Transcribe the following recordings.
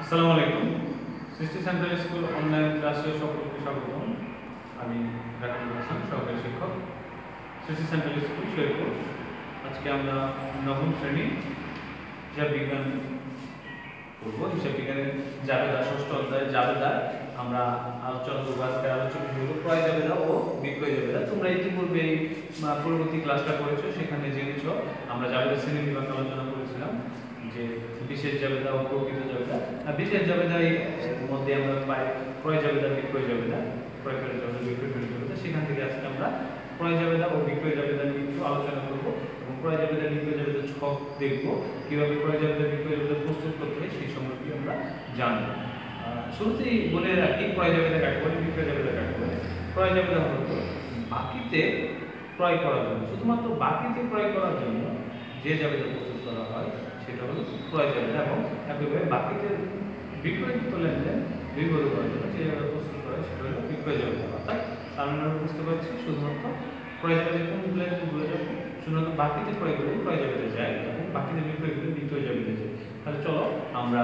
আসসালামু আলাইকুম। সৃষ্টি সেন্ট্রাল স্কুল অনলাইন ক্লাসে সকলকে স্বাগতম। আমি রাকিবুল হাসান, সহকারী শিক্ষক, সৃষ্টি সেন্ট্রাল স্কুল শেরপুর। আজকে আমরা নবম শ্রেণী হিসাব বিজ্ঞান পড়ব। হিসাব বিজ্ঞানের জাবেদা, ষষ্ঠ অধ্যায় জাবেদা আমরা আলোচনা করব। আজকে আলোচনা করব ক্রয় জাবেদা ও বিক্রয় জাবেদা। তোমরা ইতিপূর্বে পূর্ববর্তী ক্লাসটা করেছো, সেখানে জেনেছো আমরা জাবেদা শ্রেণী বিভাগ আলোচনা করেছিলাম যে বিশেষ জাবেদা ও প্রকৃত জাবেদা। বিশেষ জাবেদার মধ্যে আমরা পাই ক্রয় জাবেদা, বিক্রয় জাবেদা, ক্রয়কারী জাবেদা, বিক্রয়কারী জাবেদা। সেখান থেকে আজকে আমরা ক্রয় জাবেদা ও বিক্রয় জাবেদা নিয়ে একটু আলোচনা করব এবং ক্রয় জাবেদা, বিক্রয় জাবেদা ছক দেখব, কিভাবে ক্রয় জাবেদা, বিক্রয় জাবেদা প্রস্তুত করতে হয় সেই সম্পর্কে আমরা জানব। শুরুতেই বলে রাখি ক্রয় জাবেদা কাকে বলে, বিক্রয় জাবেদা কাকে বলে। ক্রয় জাবেদা হলো বাকিতে ক্রয় করার জন্য, শুধুমাত্র বাকিতে ক্রয় করার জন্য যে জাবেদা প্রস্তুত করা হয় সেটা হলো ক্রয় জাবেদা, এবং একইভাবে বাকিতে বিক্রয়কৃত লেনদেন বিবদ্ধ করার জন্য যে জাবেদা প্রস্তুত করা হয় সেটা হলো বিক্রয় জাবেদা। অর্থাৎ আমরা বুঝতে পারছি শুধুমাত্র ক্রয় জাবেদা কোন লেনদেনগুলো যাবে, শুধুমাত্র বাকিতে ক্রয়গুলো ক্রয় জাবেদা যায় এবং বাকিতে বিক্রয়গুলো বিক্রয় জাবেদা যায়। তাহলে চলো আমরা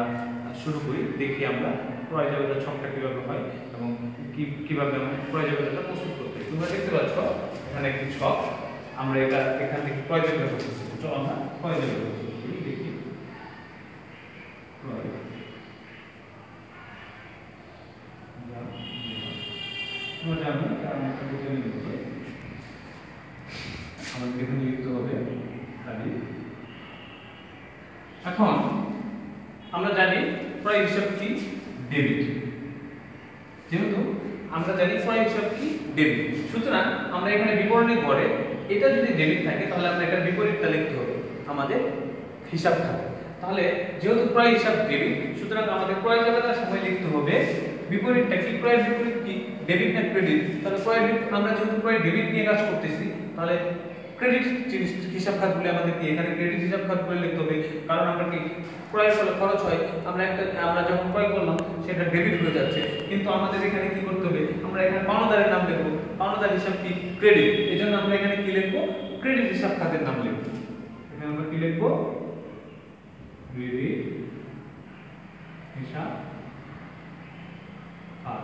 শুরু করি, দেখি আমরা ক্রয় জাবেদা ছকটা কিভাবে হয় এবং কিভাবে আমরা ক্রয় জাবেদাটা প্রস্তুত করতে হয়। তোমরা দেখতে পাচ্ছ এখানে একটি ছক, আমরা এটা এখান থেকে ক্রয় জাবেদা করতেছি। চলো আমরা ক্রয় জাবেদা করি, দেখি ক্রয় তোমরা জানো আমাদের এখানে লিখতে হবে তারিখ। এখন আমরা জানি ক্রয় হিসাব কি, ডেবিট। যেহেতু আমরা জানি ক্রয় হিসাব কি, ডেবিট, সুতরাং আমরা এখানে বিবরণী ঘরে এটা যদি ডেবিট থাকে তাহলে আমরা এটার বিপরীতটা লিখতে হবে আমাদের হিসাব খাতে। তাহলে যেহেতু ক্রয় হিসাব ডেবিট, সুতরাং আমাদের ক্রয় জাবেদার সময় লিখতে হবে বিপরীতটা কি, ক্রয়ের বিপরীত কি, ডেবিট না ক্রেডিট। তাহলে ক্রয়ের আমরা যেহেতু ক্রয় ডেবিট নিয়ে কাজ করতেছি, তাহলে ক্রেডিট হিসাব খাতগুলো আমাদের কি এখানে ক্রেডিট হিসাব খাতগুলো লিখতে হবে। কারণ আমরা কি ক্রয়ের ফলে খরচ হয়, আমরা যখন ক্রয় করলাম সেটা ডেবিট হয়ে যাচ্ছে, কিন্তু আমাদের এখানে কি করতে হবে, আমরা এখানে পাওনাদারের নাম লিখবো। পাওনাদার হিসাব কি, ক্রেডিট। এজন্য আমরা এখানে কি লিখবো, ক্রেডিট হিসাব খাতের নাম লিখবো। এখানে আমরা কি লিখবো, ক্রেডিট হিসাব খাত।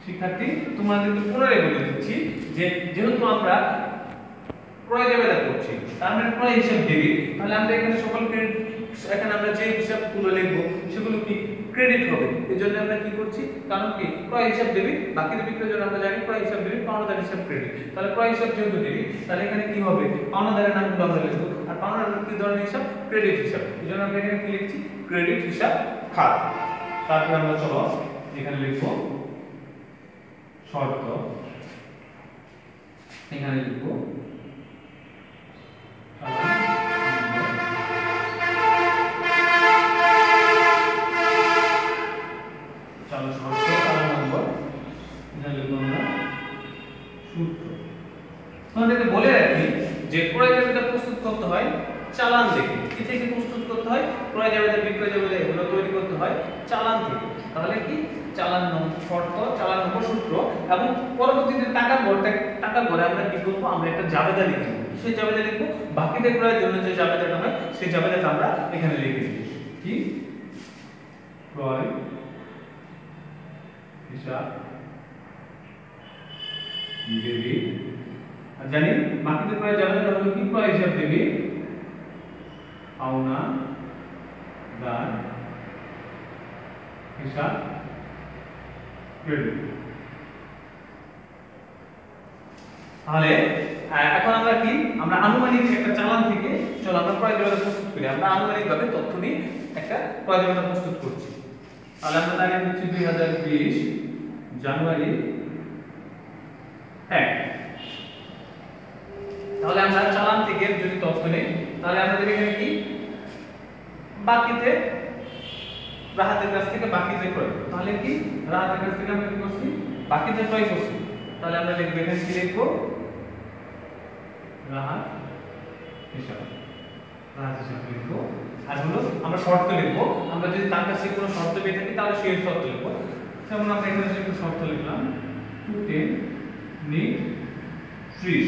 শিক্ষার্থী তোমাদেরকে পুনরায় বলে দিচ্ছি যে যেহেতু আমরা ক্রয় জাবেদা করছি, তার মানে ক্রয় হিসাব ডেবিট, তাহলে আমরা এখানে সকল ক্রেডিট, এখানে আমরা যে হিসাবগুলো লিখবো সেগুলো কি ক্রেডিট হবে। এজন্য আমরা কি করছি, কারণ কি ক্রয় হিসাব ডেবিট, বাকিতে বিক্রয়ের জন্য আমরা জানি ক্রয় হিসাব ডেবিট, পাওনাদার হিসাব ক্রেডিট। তাহলে ক্রয় হিসাব যেহেতু ডেবিট, তাহলে এখানে কি হবে, পাওনাদারের নামগুলো আমরা লিখবো, আর পাওনাদার কি ধরনের হিসাব, ক্রেডিট হিসাব। এজন্য আমরা এখানে কি লিখছি, ক্রেডিট হিসাব খাত। তারপর আমরা চলো এখানে লিখবো শর্ত, এখানে লিখবো তোমাদেরকে বলে রাখি যে ক্রয় জাবেদা প্রস্তুত করতে হয় চালান থেকে। কি থেকে প্রস্তুত করতে হয়, ক্রয় জাবেদা, বিক্রয় জাবেদা এগুলো তৈরি করতে হয় চালান থেকে। তাহলে কি চালান শর্ত, চালান নম্বর, সূত্র, এবং পরবর্তীতে টাকার ঘরে আমরা কি করব, আমরা একটা জাবেদা লিখব। সেই জাবেদা লিখব বাকিতে ক্রয়ের জন্য যে জাবেদাটা হয় সেই জাবেদাটা আমরা এখানে লিখে দিই। কি ক্রয় হিসাব ডেবিট, আর জানি বাকিতে ক্রয় জাবেদাটা হলো কি, ক্রয় হিসাব ডেবিট, পাওনাদার হিসাব ক্রেডিট। তাহলে এখন আমরা কি, আমরা আনুমানিক একটা চালান থেকে চলো আমরা ক্রয় জাবেদা প্রস্তুত করি। আমরা আনুমানিকভাবে তথ্য নিয়ে একটা ক্রয় জাবেদা প্রস্তুত করছি। তাহলে আমরা তারিখ হচ্ছে 2020 জানুয়ারি 1। তাহলে আমরা চালান থেকে যদি তথ্য নেই, তাহলে আমাদের এখানে কি বাকিতে রাহাতের কাছ থেকে বাকিতে ক্রয়, তাহলে কি রাহাতের কাছ থেকে আমরা কি করছি, বাকিতে ক্রয় করছি। তাহলে আমরা লিখব এখানে কি লিখবো, রাহাত হিসাব, রাহাত হিসাব লিখবো। আর হলো আমরা শর্ত লিখবো, আমরা যদি তার কাছে কোনো শর্ত পেয়ে থাকি তাহলে সেই শর্ত লিখবো। যেমন আমরা এখানে একটা শর্ত লিখলাম 210 নিট 30।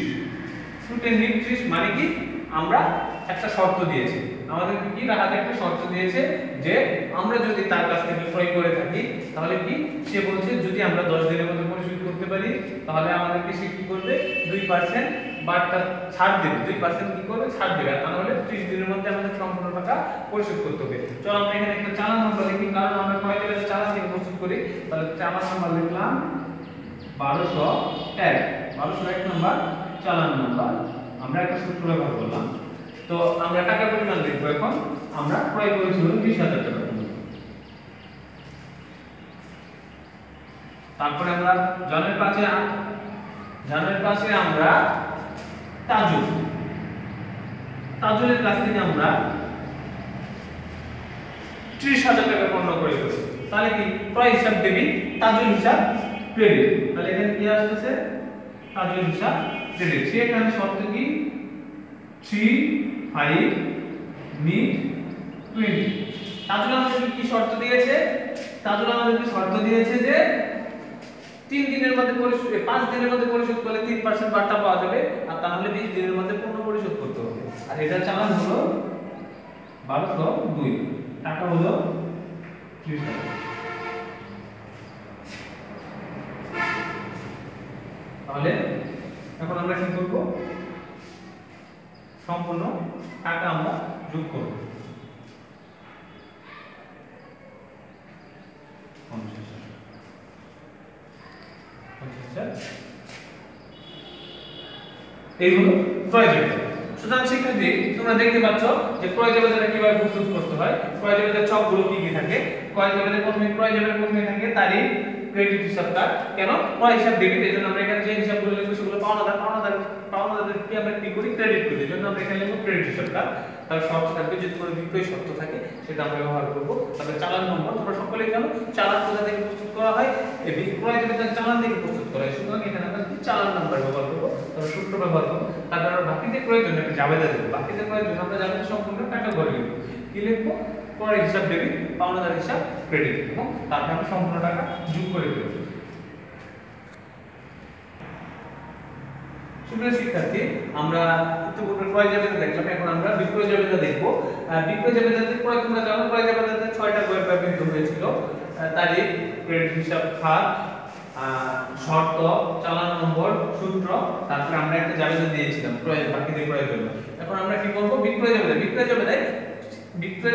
210 নিট 30 মানে কি আমরা একটা শর্ত দিয়েছি আমাদেরকে কি রাখাতে একটা শর্ত দিয়েছে যে আমরা যদি তার কাছ থেকে ক্রয় করে থাকি তাহলে কি সে বলছে যদি আমরা 10 দিনের মধ্যে পরিশোধ করতে পারি তাহলে আমাদেরকে সে কি করবে 2% বাটটা ছাড় দেবে, 2% কি করবে ছাড় দেবে, আর নাহলে 30 দিনের মধ্যে আমাদের সম্পূর্ণ টাকা পরিশোধ করতে হবে। চলো আমরা এখানে একটা চালান নাম্বার লিখি, কারণ আমরা ক্রয় জেবে চালান থেকে প্রস্তুত করি। তাহলে চালান নাম্বার লিখলাম 1201, 1201 নাম্বার চালান নাম্বার। আমরা একটা সূত্র ব্যবহার করলাম। তো আমরা টাকা পরিমাণ লিখব, এখন আমরা ক্রয় করেছিল 20,000 টাকা। তারপরে আমরা জনের পাশে আমরা তাজুলের কাছ থেকে আমরা 30,000 টাকা পণ্য ক্রয় করেছি। তাহলে কি ক্রয় হিসাব ডেবিট, তাজুল হিসাব ক্রেডিট। তাহলে এখানে কি আসছে তাজুল হিসাব ক্রেডিট। সেখানে শর্ত কি 3 5 মিড 20। তাজুল আমাদেরকে কি শর্ত দিয়েছে? তাজুল আমাদেরকে শর্ত দিয়েছে যে 3 দিনের মধ্যে পরিশোধ, 5 দিনের মধ্যে পরিশোধ করলে 3% বাট্টা পাওয়া যাবে, আর তাহলে 20 দিনের মধ্যে পূর্ণ পরিশোধ করতে হবে। আর এটা চালান হলো 1202, টাকা হলো 30,000। তাহলে এখন আমরা কি করব? সম্পূর্ণ টাকা আমরা যোগ করব। 50,000 এই হলো ক্রয় জেবেদা। সুতরাং শিক্ষার্থী তোমরা দেখতে পাচ্ছ যে ক্রয় জেবেদাটা কিভাবে প্রস্তুত করতে হয়। ক্রয় জেবেদার ছকগুলো কি কি থাকে? ক্রয় জেবেদার প্রথমে থাকে তারিখ, ক্রেডিট হিসাবটা। কেন? ক্রয় হিসাব ডেবিট, এজন্য আমরা এখানে যে হিসাবগুলো লিখব সেগুলো পাওনাদার কি আমরা কি করি? ক্রেডিট করি। এজন্য আমরা এখানে লিখব ক্রেডিট হিসাবটা। তার শর্ত থাকবে, যদি কোনো বিক্রয় শর্ত থাকে সেটা আমরা ব্যবহার করব। তারপরে চালান নম্বর, তোমরা সকলেই জানো চালান কোথা থেকে প্রস্তুত করা হয়? এই বিক্রয় জেবেদার চালান থেকে প্রস্তুত করা হয়। সুতরাং এখানে আমরা কি চালান নাম্বার ব্যবহার করব, তারপর সূত্র ব্যবহার করব। তারপর আমরা বাকিতে ক্রয়ের জন্য একটা জাবেদা দেব। বাকিতে ক্রয়ের জন্য আমরা জাবেদা সম্পূর্ণ টাকা ঘরে লিখব। কি লিখব? ক্রয় হিসাব ডেবিট, পাওনাদার হিসাব ক্রেডিট, এবং তারপর আমরা সম্পূর্ণ টাকা যোগ করে দেব। সুপ্রিয় শিক্ষার্থী, আমরা ইতিপূর্বে ক্রয় জাবেদা দেখলাম, এখন আমরা বিক্রয় জাবেদা দেখব। বিক্রয় জাবেদাতে ক্রয়, তোমরা জানো ক্রয় জাবেদাতে 6টা ক্রয় বিন্দু হয়েছিল। তারিখ, ক্রেডিট হিসাব, খাত, শর্ত, চালান নম্বর, সূত্র, তারপরে আমরা একটা জাবেদা দিয়েছিলাম বাকিদের ক্রয়ের জন্য। এখন আমরা কি করব? বিক্রয়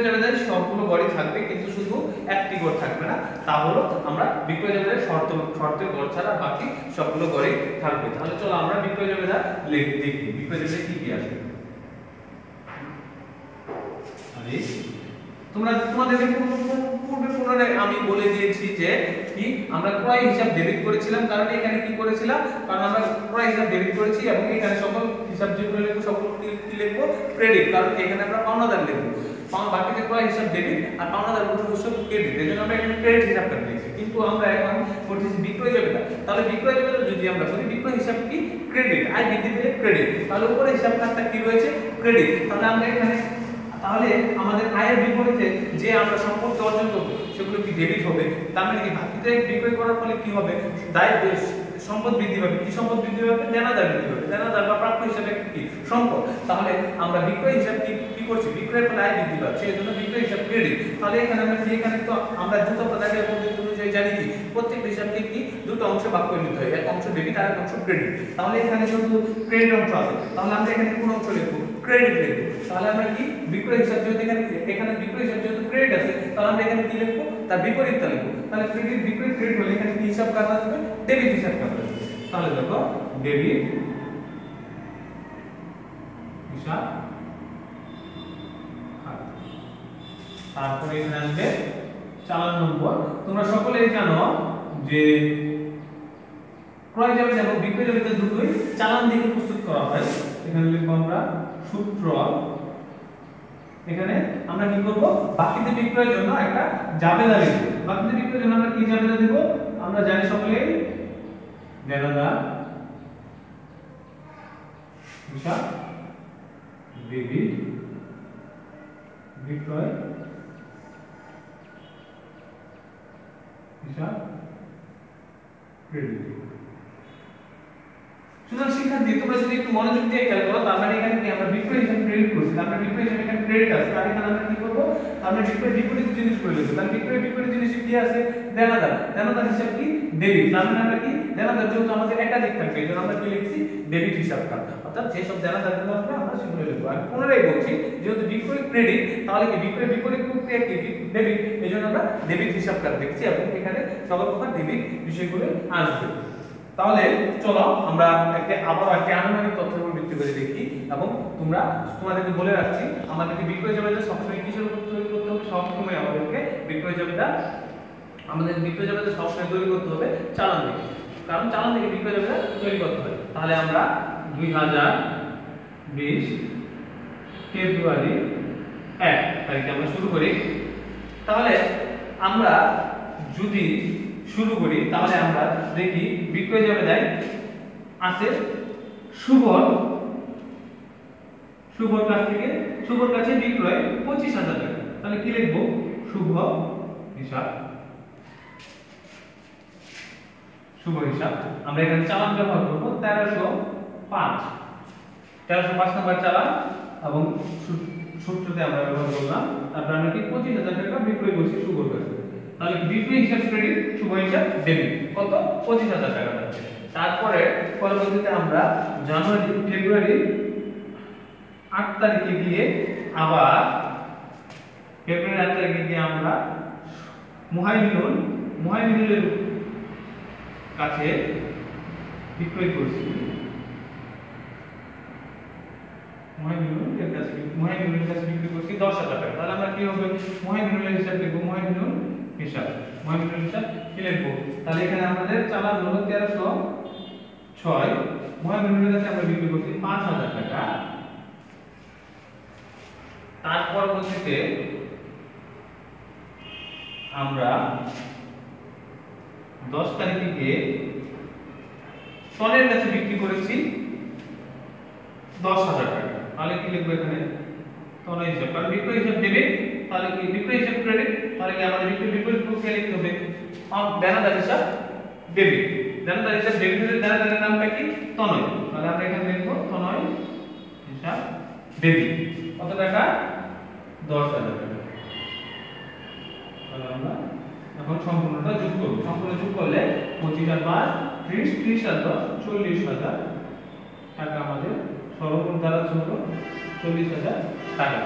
জাবেদায় সবগুলো গড়ই থাকবে, কিন্তু শুধু একটি গড় থাকবে না। তা হলো আমরা বিক্রয় জাবেদায় শর্তের গড় ছাড়া বাকি সবগুলো গড়ই থাকবে। তাহলে চলো আমরা বিক্রয় জাবেদা দেখি বিক্রয় জাবেদায় কি কি আসবে। তোমাদের পুনরায় আমি বলে দিয়েছি যে কি আমরা ক্রয় হিসাব ডেবিট করেছিলাম, কারণ এখানে কি করেছিলাম? কারণ আমরা ক্রয় হিসাব ডেবিট করেছি এবং এখানে সকল হিসাব যেগুলো লিখব সকল কি লিখব? ক্রেডিট, কারণ এখানে আমরা পাওনাদার লিখব। বাকিতে ক্রয় হিসাব ডেবিট আর পাওনাদার হিসাব ক্রেডিট, এজন্য আমরা এখানে ক্রেডিট হিসাবটা দিয়েছি। কিন্তু আমরা এখন করতেছি বিক্রয় জাবেদা। তাহলে বিক্রয় জাবেদা যদি আমরা করি, বিক্রয় হিসাব কি? ক্রেডিট, আয় বৃদ্ধি পেলে ক্রেডিট। তাহলে উপরে হিসাব খাতটা কি রয়েছে? ক্রেডিট। তাহলে আমরা এখানে আমাদের আয়ের বিপরীতে যে আমরা সম্পত্তি অর্জন করব সেগুলো কি ডেবিট হবে। তার মানে কি বাকিতে বিক্রয় করার ফলে কি হবে? সম্পদ বৃদ্ধি পাবে। কি সম্পদ বৃদ্ধি পাবে? দেনাদার বৃদ্ধি পাবে। দেনাদার বা প্রাপ্য হিসাবে কি? সম্পদ। তাহলে আমরা বিক্রয় হিসাব কি করছি? বিক্রয়ের ফলে আয় বৃদ্ধি পাচ্ছে, এজন্য বিক্রয় হিসাব ক্রেডিট। তাহলে এখানে তো আমরা দ্রুত পদার্থের পদ্ধতি অনুযায়ী জানি কি প্রত্যেকটা হিসাবকে কি দুটো অংশে ভাগ করে নিতে হয়, এক অংশ ডেবিট আর এক অংশ ক্রেডিট। তাহলে এখানে যেহেতু ক্রেডিট অংশ আছে, তাহলে আমরা এখানে কোন অংশ লিখব? ক্রেডিট লিখব। তাহলে আমরা কি বিক্রয় হিসাব যেহেতু এখানে বিক্রয় হিসাব যেহেতু ক্রেডিট আছে, তাহলে আমরা এখানে কি লিখব? তার বিপরীতটা লিখব। তাহলে ক্রেডিট বিক্রয় ক্রেডিট হলে এখানে কি হিসাব কাজ আসবে? ডেবিট হিসাব কাজ আসবে। তাহলে দেখো ডেবিট হিসাব, তারপরে এখানে আসবে চালান নম্বর। তোমরা সকলেই জানো যে ক্রয় জাবেদা এবং বিক্রয় জাবেদা দুটোই চালান দিয়ে প্রস্তুত করা হয়। এখানে লিখব আমরা সূত্র। এখানে আমরা কি করব? বাকিতে বিক্রয়ের জন্য একটা জাবেদা লিখব। বাকিতে বিক্রয়ের জন্য আমরা কি জাবেদা দেব? আমরা জানি সকলেই দেনাদার হিসাব ডেবিট, বিক্রয় হিসাব ক্রেডিট। সুতরাং শিক্ষার্থী তোমরা যদি একটু মনোযোগ দিয়ে খেয়াল করো, তার মানে এখানে কি আমরা বিক্রয় হিসাব ক্রেডিট করছি, আমরা বিক্রয় হিসাব এখানে ক্রেডিট আছে, তার এখানে আমরা কি করব, আমরা বিক্রয় বিপরীত জিনিস করে লিখব। তাহলে বিক্রয় বিপরীত জিনিস কি আছে, দেনাদার, দেনাদার হিসাব কি ডেবিট, তার মানে আমরা কি দেনাদার যেহেতু আমাদের একাধিক থাকবে এজন্য আমরা কি লিখছি ডেবিট হিসাবটা, অর্থাৎ যে সব দেনাদারগুলো আছে আমরা সেগুলো লিখব। আর পুনরায় বলছি যেহেতু বিক্রয় ক্রেডিট তাহলে কি বিক্রয় বিপরীত প্রক্রিয়া কি ডেবিট, এজন্য আমরা ডেবিট হিসাবটা লিখছি এবং এখানে সকল প্রকার ডেবিট বিষয়গুলো আসবে। তাহলে চলো আমরা আবার একটা আনুমানিক তথ্যের উপর ভিত্তি করে দেখি এবং তোমাদেরকে বলে রাখছি আমাদেরকে বিক্রয় জাবেদা সবসময় কিসের উপর তৈরি করতে হবে, সবসময় আমাদেরকে বিক্রয় জাবেদা সবসময় তৈরি করতে হবে চালান থেকে, কারণ চালান থেকে বিক্রয় জাবেদা তৈরি করতে হবে। তাহলে আমরা 2020 ফেব্রুয়ারি 1 তারিখে আমরা শুরু করি। তাহলে আমরা যদি শুরু করি তাহলে আমরা দেখি বিক্রয় জাবেদায় আছে শুভর কাছে বিক্রয় 25,000 টাকা। তাহলে কি লিখব, শুভ হিসাব আমরা এখানে চালান ব্যবহার করব 1305 নম্বর চালান এবং সূত্রতে আমরা ব্যবহার করলাম। তারপর আমরা কি 25,000 টাকা বিক্রয় করছি শুভর কাছে। তাহলে বিক্রয় হিসাব ক্রেডিট, শুভ হিসাব ডেবিট, কত 25,000 টাকা যাচ্ছে। তারপরে পরবর্তীতে আমরা ফেব্রুয়ারি 8 তারিখে গিয়ে আবার আমরা মুহাইমিনুলের কাছে বিক্রয় করছি, মুহাইমিনুলের কাছে বিক্রয় করছি 10,000 টাকা। তাহলে আমরা কি হবে, মুহাইমিনুলের হিসাব লিখব, মুহাইমিনুল হিসাব কি লিখব। তাহলে এখানে আমাদের চালান হলো 1306, মুহাইমিনুলের কাছে আমরা বিক্রি করছি 5,000 টাকা। তার পরবর্তীতে আমরা 10 তারিখে গিয়ে তনের কাছে বিক্রি করেছি 10,000 টাকা। তাহলে কি লিখবো এখানে, তনের হিসাব, কারণ বিক্রয় হিসাব ডেবিট, তাহলে কি বিক্রয় হিসাব ক্রেডিট, তাহলে কি আমাদের বিপরীত প্রক্রিয়া লিখতে হবে, দেনাদার হিসাব ডেবিট, দেনাদারের নামটা কি তনয়, তাহলে আমরা এখানে লিখবো তনয় হিসাব ডেবিট, কত টাকা 10,000 টাকা। তাহলে আমরা এখন সম্পূর্ণটা যোগ করব, সম্পূর্ণ যোগ করলে 25 আর 5 30, 30 আর 10 40,000 টাকা আমাদের সর্বমোট দ্বারা হলো 40,000 টাকা।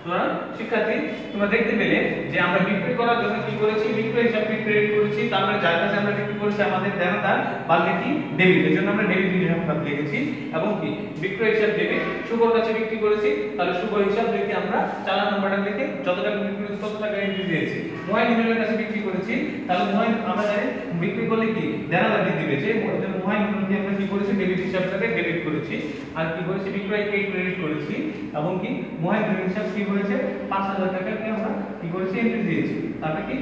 সুতরাং শিক্ষার্থী তোমরা দেখতে পেলে যে আমরা বিক্রি করার জন্য কি করেছি, বিক্রয় হিসাব ক্রেডিট করেছি, তার মানে যার কাছে আমরা বিক্রি করেছি আমাদের দেনাদার বাদ কি ডেবিট, এর জন্য আমরা ডেবিট হিসাব লিখেছি এবং কি বিক্রয় হিসাব ডেবিট, শুভর কাছে বিক্রি করেছি, তাহলে শুভ হিসাব লিখে আমরা চালান নাম্বারটা লিখে যত টাকা বিক্রি করেছি তত টাকা এন্ট্রি দিয়েছি। মুহাইমিনুলের কাছে বিক্রি করেছি, তাহলে আমরা জানি বিক্রি করলে কি দেনাদার বৃদ্ধি পেয়েছে, এর জন্য মুহাইমিনুলকে আমরা কি করেছি ডেবিট হিসাবটাকে ডেবিট করেছি, আর কি করেছি বিক্রয়কে ক্রেডিট করেছি এবং কি মুহাইমিনুল হিসাব কি হয়েছে 5,000 টাকাকে আমরা কি করেছি এন্ট্রি দিয়েছি। তারপরে কি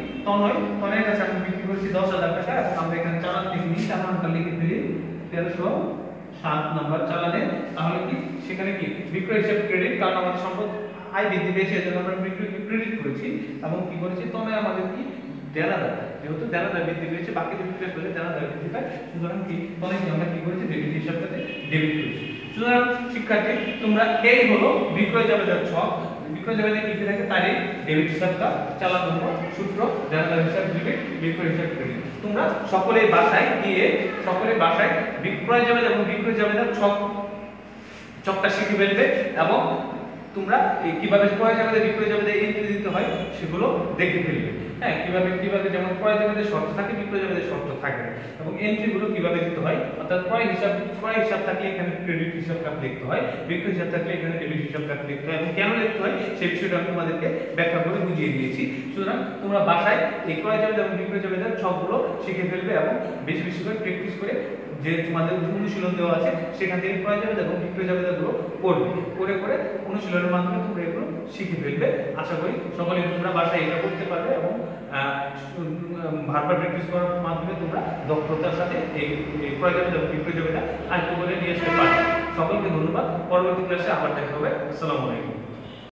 তনের কাছে আমরা বিক্রি করেছি 10,000 টাকা এবং আমরা এখানে চালান লিখে নিই, চালানটা লিখে দিই 1307 নাম্বার চালানে। তাহলে কি সেখানে কি বিক্রয় হিসাব ক্রেডিট, কারণ আমাদের সম্পদ আয় বৃদ্ধি পেয়েছে এজন্য আমরা বিক্রয়কে ক্রেডিট করেছি এবং কি করেছি তনে আমাদের কি দেনাদার, যেহেতু দেনাদার বৃদ্ধি পেয়েছে বাকি বিক্রয় করলে দেনাদার বৃদ্ধি পায়, সুতরাং কি তনে আমরা কি করেছি ডেবিট হিসাবটাতে ডেবিট করেছি। সুতরাং শিক্ষার্থী তোমরা এই হলো বিক্রয় জাবেদার ছক, বিক্রয় জাবেদা কি থাকে তারিখ, ডেবিট হিসাবটা, চালান নম্বর, সূত্র, দেনাদার হিসাব ডেবিট, বিক্রয় হিসাব ক্রেডিট। তোমরা সকলেই বাসায় বিক্রয় জাবেদা এবং বিক্রয় জাবেদার ছকটা শিখে ফেলবে এবং তোমরা কিভাবে ক্রয় জাবেদা বিক্রয় জাবেদা এন্ট্রি দিতে হয় সেগুলো দেখে ফেলবে। হ্যাঁ, কিভাবে যেমন ক্রয় জাবেদার শর্ত থাকে বিক্রয় জাবেদার শর্ত থাকে এবং এন্ট্রিগুলো কিভাবে দিতে হয়, অর্থাৎ ক্রয় হিসাব থাকলে এখানে ক্রেডিট হিসাবটা লিখতে হয়, বিক্রয় হিসাব থাকলে এখানে ডেবিট হিসাবটা লিখতে হয় এবং কেন লিখতে হয় সেই বিষয়টা আমি তোমাদেরকে ব্যাখ্যা করে বুঝিয়ে দিয়েছি। সুতরাং তোমরা বাসায় এই ক্রয় জাবেদা এবং বিক্রয় জাবেদার ছকগুলো শিখে ফেলবে এবং বেশি বেশি করে প্র্যাকটিস করে যে তোমাদের অনুশীলন দেওয়া আছে সেখান থেকে ক্রয় জাবেদা এবং বিক্রয় জাবেদাগুলো করে অনুশীলনের মাধ্যমে তোমরা এগুলো শিখে ফেলবে। আশা করি সকলেই তোমরা বাসায় এটা করতে পারবে এবং বারবার প্র্যাকটিস করার মাধ্যমে তোমরা দক্ষতার সাথে এই ক্রয় জাবেদা এবং বিক্রয় জাবেদা আয়ত্ত করে নিয়ে আসতে পারবে। সকলকে ধন্যবাদ, পরবর্তী ক্লাসে আবার দেখা হবে। আসসালামু আলাইকুম।